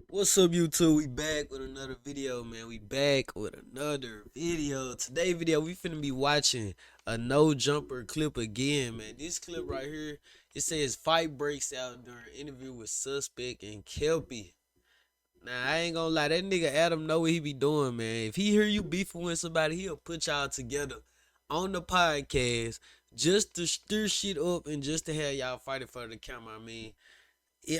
What's up, YouTube? We back with another video, man. We back with another video. Today video, we finna be watching a no jumper clip again, man. This clip right here, it says fight breaks out during interview with suspect and Kelpie. Now I ain't gonna lie, that nigga Adam know what he be doing, man. If he hear you beefing with somebody, he'll put y'all together on the podcast just to stir shit up and just to have y'all fighting for the camera.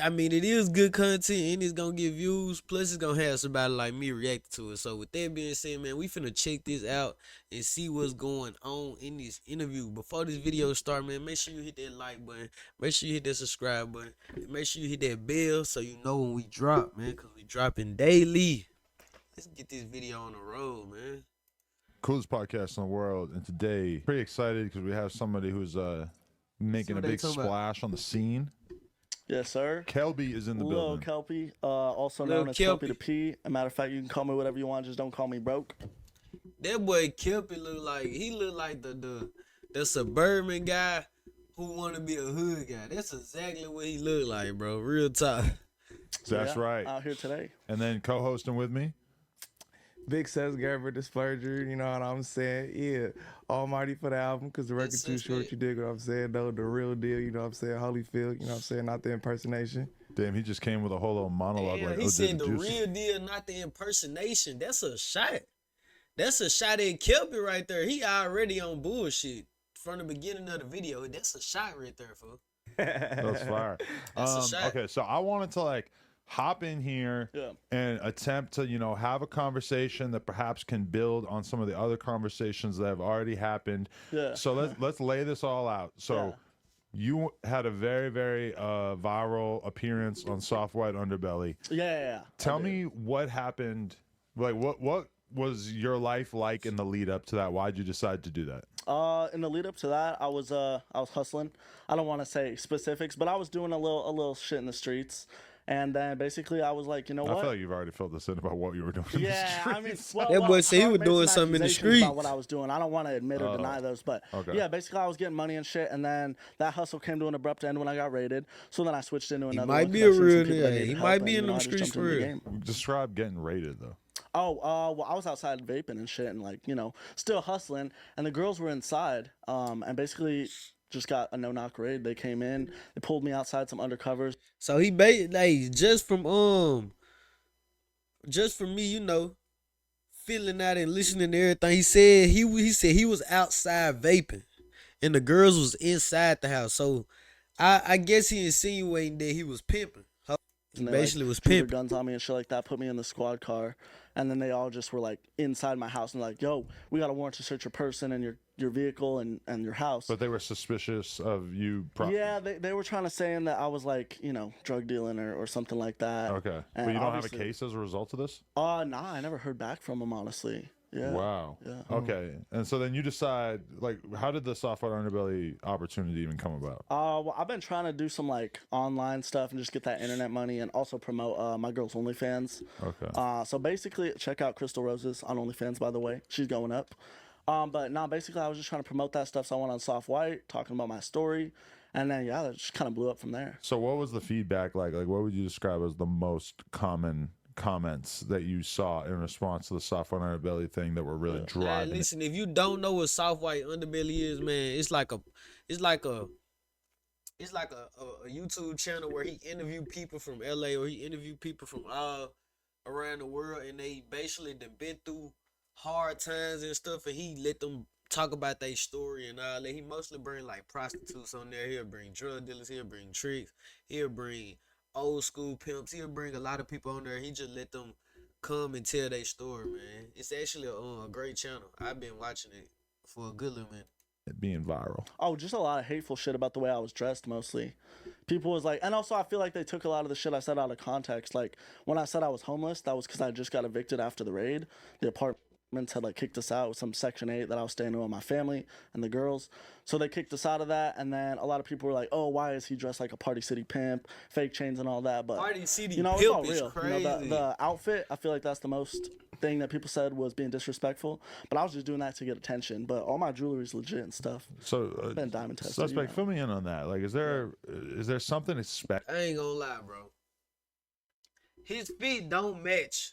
I mean, it is good content and it's gonna get views. Plus, it's gonna have somebody like me react to it. So, with that being said, man, we finna check this out and see what's going on in this interview. Before this video start, man, make sure you hit that like button. Make sure you hit that subscribe button. And make sure you hit that bell so you know when we drop, man, because we dropping daily. Let's get this video on the road, man. Coolest podcast in the world, and today pretty excited because we have somebody who's making a big splash on the scene. Yes, sir. Kelby is in the Little building. Kelpie, also Lil known as Kelpie. Kelpie the P. As a matter of fact, you can call me whatever you want, just don't call me broke. That boy Kelpie look like the suburban guy who want to be a hood guy. That's exactly what he look like, bro. Real talk. That's Yeah, right. Out here today. And then co-hosting with me, Big Seth Gerber, Disperger, you know what I'm saying? Yeah, Almighty for the album, because the record's too Yes, short, you dig what I'm saying? Though, the real deal, you know what I'm saying? Holyfield, you know what I'm saying? Not the impersonation. damn, he just came with a whole little monologue. Damn, like, he oh, said the juicy. real deal, not the impersonation. That's a shot. That's a shot at Kelpie right there. He already on bullshit from the beginning of the video. That's a shot right there, fool. That's fire. That's a shot. Okay, so I wanted to like hop in here Yeah. and attempt to, have a conversation that perhaps can build on some of the other conversations that have already happened. Yeah. So let's lay this all out. So Yeah. you had a very, very viral appearance on Soft White Underbelly. Yeah. Tell me what happened. Like what was your life like in the lead up to that? Why'd you decide to do that? In the lead up to that, I was hustling. I don't want to say specifics, but I was doing a little shit in the streets. And then basically I was like, you know I what? feel like you've already filled this in about what you were doing. In the Yeah, I mean, streets. well, That boy said he I was made doing some something in the accusations about street. what I was doing. I don't want to admit or deny those, but okay. yeah, basically I was getting money and shit, and then that hustle came to an abrupt end when I got raided. So then I switched into another. might one be 'cause a I seen some real people that nigga. needed He help, might and, be in them I just streets jumped for into the real. game. Describe getting raided though. Well, I was outside vaping and shit, and like still hustling, and the girls were inside, and basically just got a no-knock raid. They came in, they pulled me outside, some undercovers. So he like just from me, feeling out and listening to everything he said. He said he was outside vaping, and the girls was inside the house. So I guess he insinuating that he was pimping. He And they basically was drew their pimping. guns on me and shit like that, put me in the squad car, and then they all just were like inside my house and like, yo, we got a warrant to search your person and your vehicle and your house. But they were suspicious of you. Yeah, they were trying to say that I was like, drug dealing or something like that. Okay. And But you don't have a obviously- case as a result of this? Nah, I never heard back from them, honestly. Yeah. Wow. Yeah. Okay. And so then you decide, like, how did the Software Underbelly opportunity even come about? Well, I've been trying to do some like online stuff and just get that internet money and also promote my girl's OnlyFans. Okay. So basically, check out Crystal Roses on OnlyFans, by the way. She's going up. But no, basically, I was just trying to promote that stuff. So I went on Soft White, talking about my story. And then, yeah, that just kind of blew up from there. So what was the feedback like? Like, what would you describe as the most common comments that you saw in response to the Software Underbelly thing that were really Man, driving it? listen, if you don't know what soft white underbelly is, man, it's like a YouTube channel where he interview people from LA or he interview people from all around the world, and they basically done been through hard times and stuff, and he let them talk about their story and all that. He mostly bring like prostitutes on there. He'll bring drug dealers. He'll bring tricks. He'll bring old school pimps. He'll bring a lot of people on there. He just let them come and tell their story, man. It's actually a great channel. I've been watching it for a good little minute. It being viral. Oh, just a lot of hateful shit about the way I was dressed, mostly. People was like, and also I feel like they took a lot of the shit I said out of context. Like, when I said I was homeless, that was because I just got evicted after the raid. The apartments had like kicked us out with some Section 8 that I was staying in with my family and the girls. So they kicked us out of that, and then a lot of people were like, oh, why is he dressed like a Party City pimp, fake chains and all that? But Party City it's Pimp all is real. crazy. The outfit, I feel like that's the most thing that people said was being disrespectful. But I was just doing that to get attention. But all my jewelry's legit and stuff. So Been diamond tested. suspect, fill me in on that. Like, is there something expect? I ain't gonna lie, bro. his fit don't match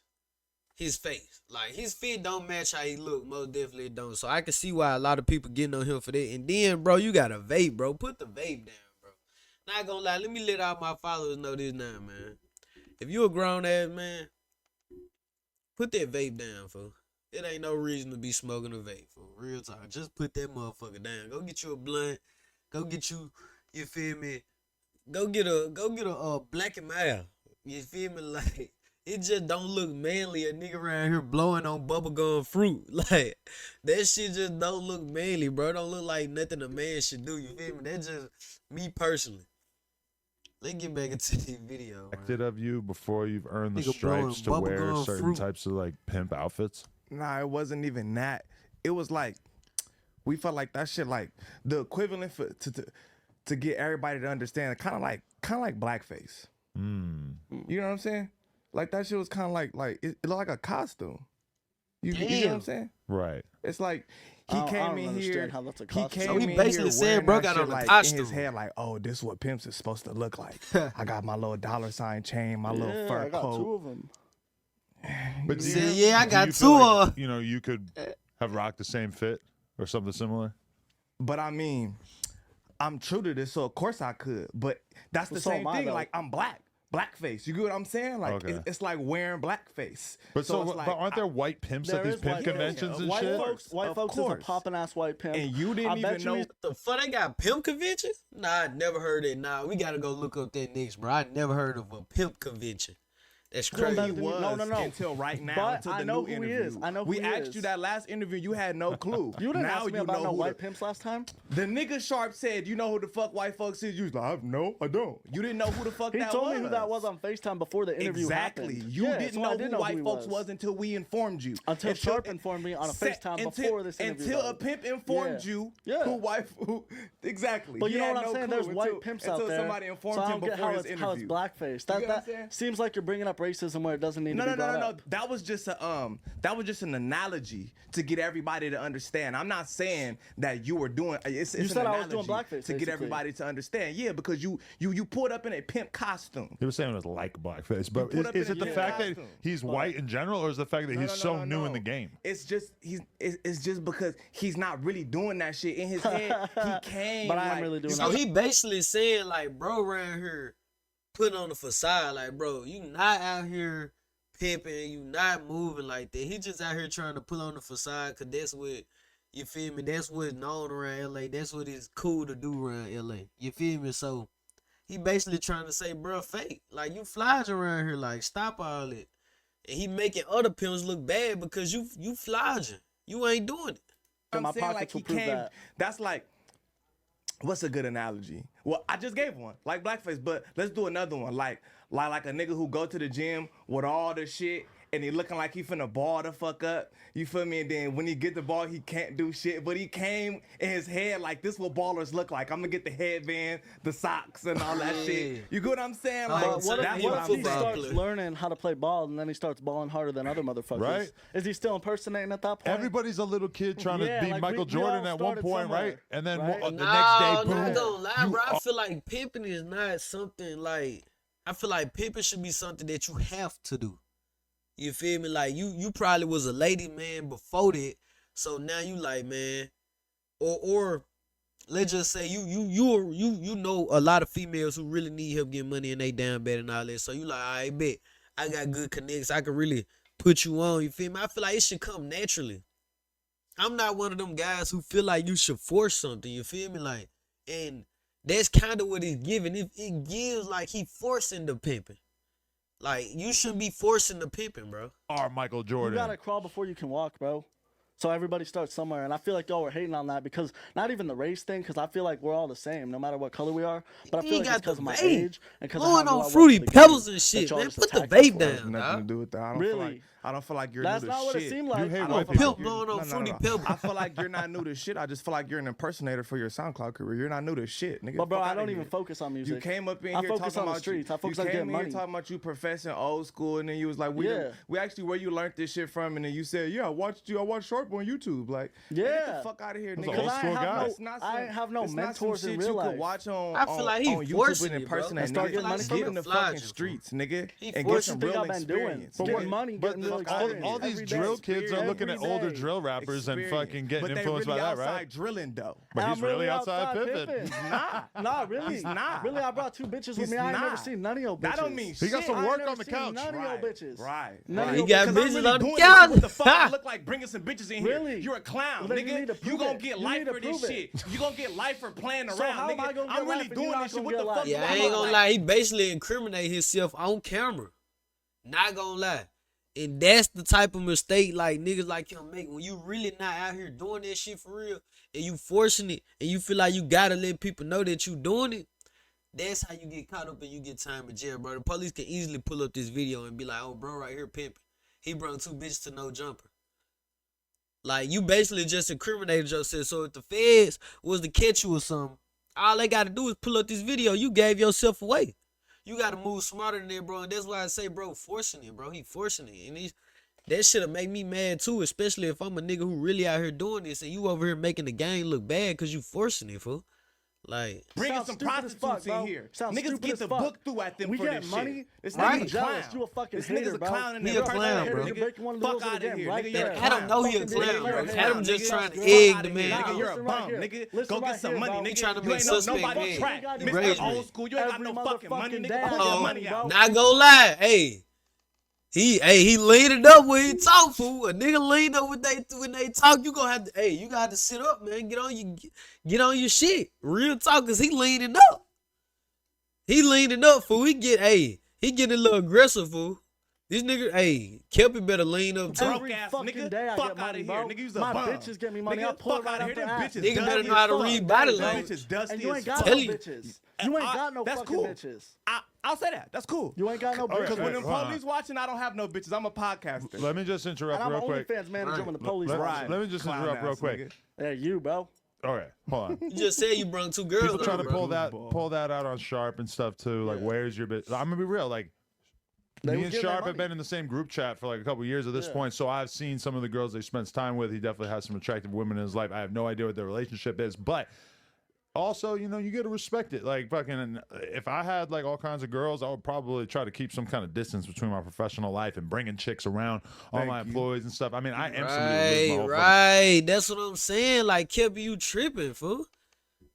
his face. Like his fit don't match how he look. Most definitely it don't. So I can see why a lot of people getting on him for that. And then, bro, you got a vape, bro. Put the vape down, bro. Not gonna lie. Let me let all my followers know this now, man. If you a grown ass man, put that vape down, fool. It ain't no reason to be smoking a vape, fool. Real talk. Just put that motherfucker down. Go get you a blunt. Go get you feel me? Go get a black and mild. You feel me? Like it just don't look manly. A nigga around here blowing on bubblegum fruit. Like that shit just don't look manly, bro. Don't look like nothing a man should do. You feel me? That's just me personally. Let's get back into the video. Expected of you before you've earned the Nigga blowing stripes to wear bubblegum certain fruit. types of like pimp outfits? Nah, it wasn't even that. It was like we felt like that shit like the equivalent for to get everybody to understand. Kind of like blackface. You know what I'm saying? Like that shit was kind of like it looked like a costume. You know what I'm saying? Right. It's like he I don't came in understand here. how that's a He costume. came So he in basically here said, wearing bro, that got shit on the like in costume. his head, like, oh, this is what pimps is supposed to look like. I got my little $sign chain, my little Yeah, fur I got coat. 2 of them. But He said, yeah, I do got you 2 feel like, of 'em. you know, you could have rocked the same fit or something similar? But I mean, I'm true to this, so of course I could. But that's the So same am I, thing. though. Like I'm blackface. You get what I'm saying? Like Okay. it's like wearing blackface. But so, it's like, but aren't there white pimps at There these is pimp white conventions and white shit? folks, white Of folks is a course. poppin' ass white pimp. And you didn't I bet even know. he's- The fuck they got pimp conventions? Nah, I never heard it. Nah, we gotta go look up that next, bro. I never heard of a pimp convention. That's Going back crazy. to- was no. until right now. But until I the know new who he interview. is. I know who we he asked is. you that last interview. You had no clue. You didn't now ask me you about know no who white the, pimps last time. the nigga Sharp said, you know who the fuck white folks is? You was like, no, I don't. You didn't know who the fuck He that told was. me who that was on FaceTime before the interview Exactly. happened. You Yeah, didn't so know I did who know white he folks was until we informed you. Until Sharp informed me on a FaceTime before this interview. Until though. a pimp informed Yeah. you Yeah. who exactly. But you He know had what I'm no saying? clue There's white until- pimps until out there. somebody informed so I him don't get before how his it's interview. blackface. You get what I'm That saying? seems like you're bringing up racism where it doesn't need to be brought up. That was just an analogy to get everybody to understand. I'm not saying that you were doing. It's You an said I was doing analogy blackface, to get basically. everybody to understand. Yeah, because you pulled up in a pimp costume. He was saying it was like blackface, but put up is in it a the fact that costume. he's white in general, or is the fact that he's so new in the No. game? It's just it's just because he's not really doing that shit in his head. He came, But I am like, really doing So that. he basically saying like, bro, around here putting on the facade, like, bro, you not out here pimping, you not moving like that. He just out here trying to put on the facade, cause that's what, you feel me? That's what's known around LA. That's what is cool to do around LA. You feel me? So he basically trying to say, bro, fake. Like you flies around here, like stop all it. And he making other pimps look bad because you flogging. You ain't doing it. I'm My saying like pockets he will prove came. that. That's like, what's a good analogy? Well, I just gave one, like blackface, but let's do another one, like a nigga who go to the gym with all the shit and he looking like he finna ball the fuck up. You feel me? And then when he get the ball, he can't do shit. But he came in his head like this what ballers look like. I'm gonna get the headband, the socks, and all that Yeah. shit. You get what I'm saying? But Like But what that's if, what what if I'm he football starts player. learning how to play ball and then he starts balling harder than other motherfuckers? Right. Is he still impersonating at that point? Everybody's a little kid trying Yeah, to beat like, Michael we all Jordan at one started point, right? somewhere, And then right? the No, next day, not boom. gonna lie, you bro. I are- feel like pimping is not something like. I feel like pimping should be something that you have to do. You feel me? Like you probably was a lady man before that, so now you like, man, or let's just say you know a lot of females who really need help getting money and they down bad and all that. So you like, I bet I got good connects. I can really put you on. You feel me? I feel like it should come naturally. I'm not one of them guys who feel like you should force something. You feel me? Like, and that's kind of what it's giving. It gives like he forcing the pimping. Like you shouldn't be forcing the pimping, bro. Or Michael You Jordan. gotta crawl before you can walk, bro. So everybody starts somewhere, and I feel like y'all were hating on that because not even the race thing, because I feel like we're all the same, no matter what color we are. But I You feel like got it's because the of my vape. age and because of Blowing how I on work fruity the game pebbles and that shit, y'all man. just Put the attacked us vape for. down, nothing to dog. do with that. I don't Really? feel like I don't feel like you're That's new to not what shit. it seemed like. hate I white don't people. feel Pimp like blowing on Fruity Pebble. I feel like you're not new to shit. I just feel like you're an impersonator for your SoundCloud career. You're not new to shit, nigga. But bro, Fuck I outta don't here. even focus on music. You came up in I here focus talking on the about streets. you. I focus You on came getting in here money. talking about you professing old school, and then you was like, Yeah. we actually where you learned this shit from, and then you said, yeah, I watched Sharp on YouTube. Like, Yeah. get the fuck out of here, That's nigga. an old school guy. It's not I ain't have no it's not some mentors in shit real you life. could watch on I feel like he on YouTube forcing and it, bro. impersonate And start niggas. getting money from Get it. in the Fly fucking you. streets, nigga, He and get forcing some it. real I've been doing. experience. But Get what money, But getting real all experience these every drill day. kids are looking at Every older day. drill rappers and fucking getting but influenced they by really that, right? outside drilling though. But And he's I'm really outside pimping. pimping. He's not. Nah, really. He's not. Really, I brought 2 bitches with He's me. I ain't never not. seen none of your bitches. That don't mean He got shit. some I ain't work never on the seen couch. None of your Right, bitches. right. None of He your got bitches. Cause I'm bitches really on the doing couch. this. What the fuck you look like bringing some bitches in here? Really? You're a clown, Well, then you need nigga. to You prove gonna it. get You life need to for this prove it. shit. You gonna get life for playing around, So how am I nigga. gonna get I'm really life if you doing not this shit. gonna What get the life? fuck? Yeah, do I I ain't look gonna like? lie. He basically incriminate himself on camera. Not gonna lie. And that's the type of mistake like niggas like him make when you really not out here doing that shit for real and you forcing it and you feel like you gotta let people know that you doing it. That's how you get caught up and you get time in jail, bro. The police can easily pull up this video and be like, oh, bro, right here pimping. He brought 2 bitches to no jumper. Like, you basically just incriminated yourself. So if the feds was to catch you or something, all they got to do is pull up this video. You gave yourself away. You got to move smarter than that, bro. And that's why I say, bro, forcing it, bro. He forcing it. And that shit'll make me mad, too, especially if I'm a nigga who really out here doing this and you over here making the game look bad because you forcing it, fool. Like, Bringing Sounds some stupid as prostitutes fuck, bro. in here. Sounds Niggas stupid get as the fuck. book through at them We for get this money. shit. This Right. nigga's a Jealous. clown. You a fucking This hater, nigga's a bro. clown in He their a clown, bro. You're breaking one of the Fuck rules of the out of game here, right nigga. there. You're a Adam know he a Fucking clown, bitch, bro. you're a Adam clown, just nigga. trying to Fuck egg outta the here. man. Nah, Nigga, you're a listen right bum, here. nigga. Listen Go right get some here, money, bro. nigga. He trying to You make ain't know suspect nobody head. track. He Mr. raised Old me. School, you ain't got Every no fucking money, motherfucking nigga. day. Pull your Oh, money out. not gonna lie, hey. He leaned it up when he talk, fool. A nigga lean up when they talk. You gonna have to, you gotta have to sit up, man. Get on your shit. Real talk, cause he leaning up. He leaning up, fool. He getting a little aggressive, fool. This nigga, Kelpie better lean up too. Broke Every ass fucking nigga. day I Fuck get money, outta here. bro. Nigga, you's a My bum. bitches get me money. Nigga, I pull fuck it right outta out here. the Them ass. bitches Nigga better dusty know how to as fuck. read body Them language. bitches dusty And you ain't as got fuck. no Tell you. bitches. You ain't got no That's fucking cool. bitches. I'll say that. That's cool. You ain't got no Okay, Because when bitches. them hold on. police watching, I don't have no bitches. I'm a podcaster. Let me just interrupt And I'm real an quick. OnlyFans manager Right. when the police Let, watch. let me just Clown interrupt real ass quick. nigga. Hey, you, bro. Okay, hold on. You just said you brought 2 girls. People trying to bro. pull that out on Sharp and stuff too. Like, where's your bitch? I'm gonna be real. Like, They me was and getting their Sharp have money. been in the same group chat for like a couple years at this Yeah. point, so I've seen some of the girls he spends time with. He definitely has some attractive women in his life. I have no idea what their relationship is, but also, you know, you gotta respect it. Like, fucking, if I had like all kinds of girls, I would probably try to keep some kind of distance between my professional life and bringing chicks around all Thank my you. employees and stuff. I mean, I am somebody who lives my whole fucking Right. That's what I'm saying. Like, Kelpie, you tripping, fool.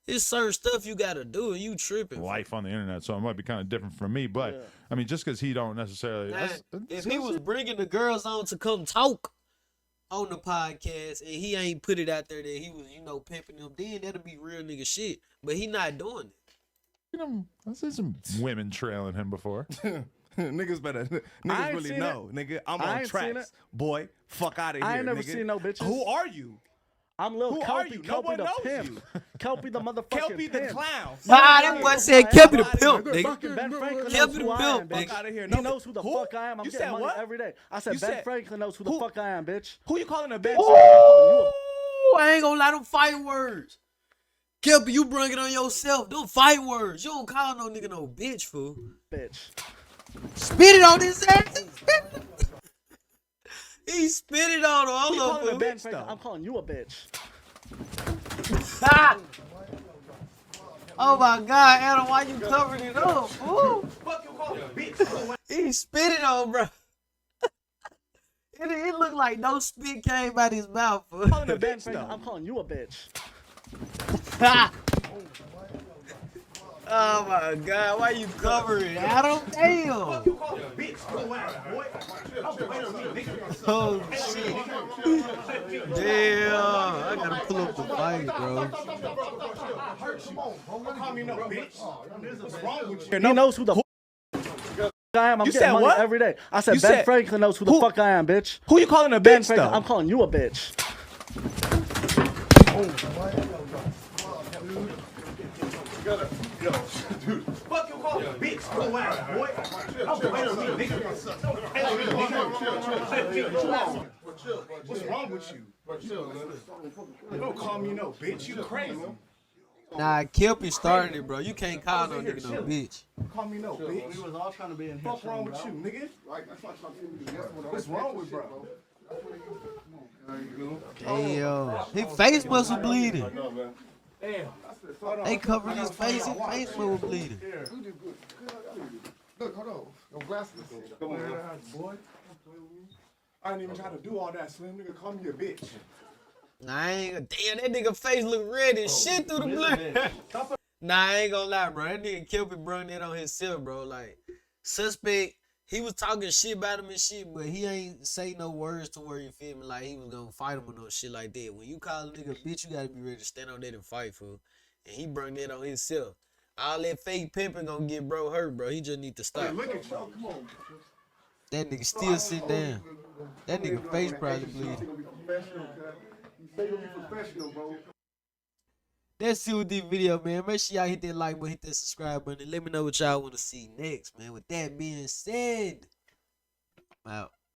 It's certain stuff you gotta do, and you tripping. fool. life on the internet, so it might be kind of different from me. But Yeah. I mean, just because he don't necessarily, Now, that's if he was bringing the girls on to come talk on the podcast and he ain't put it out there that he was, pimping them, then that'll be real nigga shit. But he not doing it. you know, I've seen some women trailing him before. Niggas better. I Niggas ain't really seen know, nigga. I'm I on ain't seen tracks, it. boy. Fuck out of here, I ain't never nigga. seen no bitches. Who are you? I'm Lil Who are Kelpie, you? No Kelpie one the knows pimp. you. Kelpie the motherfucking Kelpie the pimp. clown. That boy said Kelpie the pimp, nigga. Fucking Ben Franklin Kelpie knows the who I pimp, am, bitch. bitch. Fuck outta here. He No, knows who the who? fuck I am. I'm You getting said money what? every day. I said You Ben said- Franklin knows who the who? fuck I am, bitch. Who you calling a bitch? Ooh, I ain't gonna lie, them fight words. Kelpie, you bring it on yourself. Them fight words. You don't call no nigga no bitch, fool. Bitch. Spit it on his ass. He spit it on him. Hold You on, calling a fool. Ben bitch, Franklin, though? I'm calling you a bitch. Ah! Oh my God, Adam, why you covering it up, fool? Fuck you calling a bitch? He spit it on, bro. It looked like no spit came out his mouth, fool. Calling a Ben bitch, Franklin, though. I'm calling you a bitch. Oh my God, why you covering it, Adam? Damn. You calling a bitch? Boy. Oh shit. Damn. I gotta pull up the fight, bro. Call me no bitch. What's wrong with He knows who the fuck I am. I'm You getting said money what? every day. I said You Ben said- Franklin knows who the Who- fuck I am, bitch. Who you calling a Ben bitch, Franklin, though? I'm calling you a bitch. Fuck you call me a bitch, slow ass boy. Don't wait on me, nigga. What's wrong with you? Don't call me no bitch. You crazy. Nah, Kelpie started it, bro. You can't call no nigga no bitch. Call me no bitch. We was all trying to be in here. What's wrong with you, nigga? What's wrong with bro? Damn. His face must be bleeding. Damn. They covered his face. His face was bleeding. Look, hold on. Your glasses. Come on, boy. I ain't even trying to do all that, Slim. Nigga, call me a bitch. Nah, I ain't. Damn, that nigga face look red as shit through the blood. Nah, I ain't gonna lie, bro. That nigga Kelpie brung that on himself, bro. Like, suspect, he was talking shit about him and shit, but he ain't say no words to where, you feel me, like he was gonna fight him or no shit like that. When you call a nigga a bitch, you gotta be ready to stand on that and fight, fool. And he brung that on himself. All that fake pimping gonna get bro hurt, bro. He just need to stop. Look at y'all. Come on. That nigga still sit down. That nigga face probably bleeding. That's it with this video, man. Make sure y'all hit that like button, hit that subscribe button, and let me know what y'all want to see next, man. With that being said, I'm out.